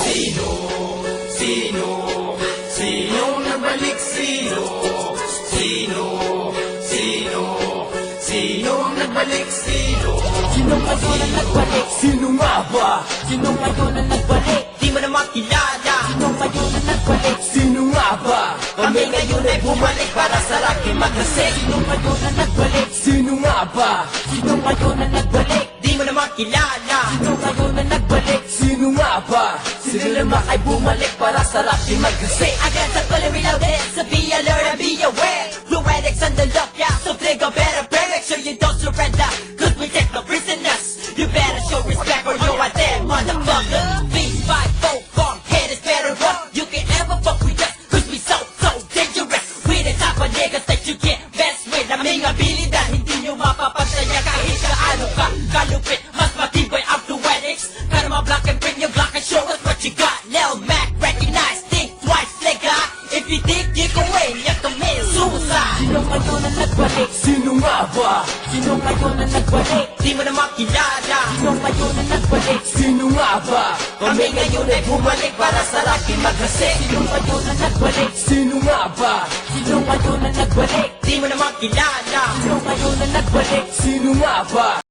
Sino? Sino? Sinong nagbalik? Sino? Sino? Sino? Sinong nagbalik? Sino? Sino ngayon ang nagbalik? Sino nga ba? Sino ngayon ang nagbalik? Di mo na makilala. Sino ngayon ang nagbalik? Sino nga ba? Kami ngayon ay bumalik para sa laki maghasik. Sino ngayon ang nagbalik? Sino nga ba? Sino ngayon ang nagbalik? Di mo na makilala. Sino ngayon ang nagbalik? Sino nga ba? Sino naman ay bumalik para sa laki maghasik. Again, sa pala reloaded, so be alert and be aware. Fluidics on the lookout, so think of better prayer. Make sure you don't surrender, cause we take no prisoners. You better show respect or you're a dead motherfucker. V5 bomb head is better run. You can ever fuck with us, cause we so dangerous. We the type of niggas that you can't mess with. Aming abilidad, hindi nyo mapapansaya kahit kaano ka kalupit. Mas matibay ang fluidics. Kaya mga black and bring your block and show us what you got. Lil Mac, recognize, think twice, nigga. If you think you can win, you commit suicide. Sino ngayon ang nagbalik? Sino nga ba? Sino ngayon ang nagbalik? Di mo na makilala. Sino ngayon ang nagbalik? Sino nga ba? Kami ngayon ay bumalik para sa laki maghasik. Sino ngayon ang nagbalik? Sino nga ba? Sino ngayon ang nagbalik? Di mo na makilala. Sino ngayon ang nagbalik? Sino nga ba?